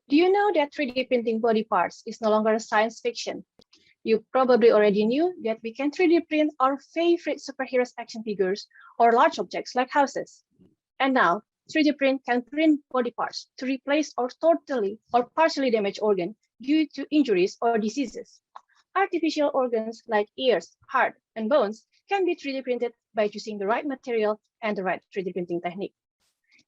Do you know that 3D printing body parts is no longer science fiction? You probably already knew that we can 3D print our favorite superheroes action figures or large objects like houses. And now, 3D print can print body parts to replace or totally or partially damaged organs due to injuries or diseases. Artificial organs like ears, heart, and bones can be 3D printed by choosing the right material and the right 3D printing technique.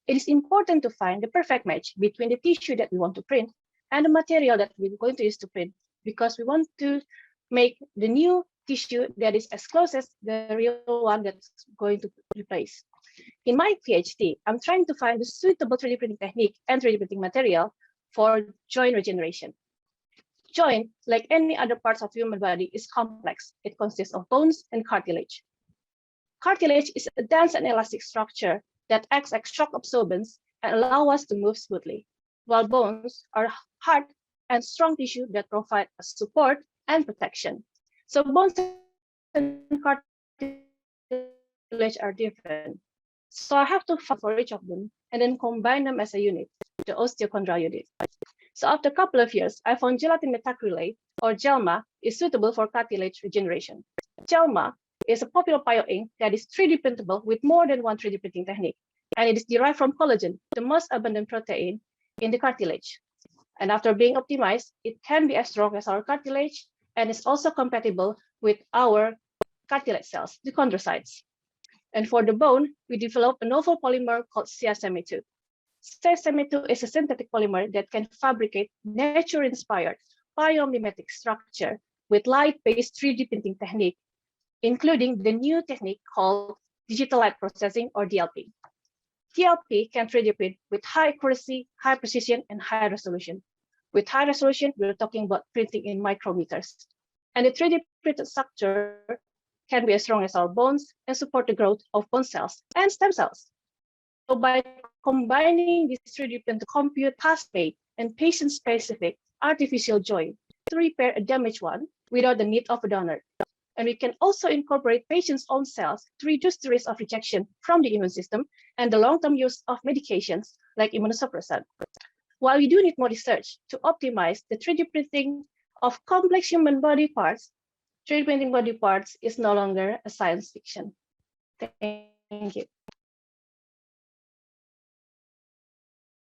It is important to find the perfect match between the tissue that we want to print and the material that we're going to use to print, because we want to make the new tissue that is as close as the real one that's going to replace. In my PhD, I'm trying to find the suitable 3D printing technique and 3D printing material for joint regeneration. Joint, like any other parts of human body, is complex. It consists of bones and cartilage. Cartilage is a dense and elastic structure that acts as shock absorbents and allow us to move smoothly, while bones are hard and strong tissue that provide support and protection. So bones and cartilage are different. So I have to find the best fit for each of them and then combine them as a unit, the osteochondral unit. So after a couple of years, I found gelatin methacrylate, or GELMA, is suitable for cartilage regeneration. GELMA is a popular bio-ink that is 3D printable with more than one 3D printing technique, and it is derived from collagen, the most abundant protein in the cartilage. And after being optimized, it can be as strong as our cartilage and is also compatible with our cartilage cells, the chondrocytes. And for the bone, we developed a novel polymer called CSMA2. CSMA2 is a synthetic polymer that can fabricate nature-inspired biomimetic structure with light-based 3D printing technique, including the new technique called digital light processing, or DLP. DLP can 3D print with high accuracy, high precision, and high resolution. With high resolution, we're talking about printing in micrometers. And the 3D printed structure can be as strong as our bones and support the growth of bone cells and stem cells. So by combining these 3D print to compute task-made and patient-specific artificial joint to repair a damaged one without the need of a donor. And we can also incorporate patients' own cells to reduce the risk of rejection from the immune system and the long-term use of medications like immunosuppressant. While we do need more research to optimize the 3D printing of complex human body parts, 3D printing body parts is no longer a science fiction. Thank you.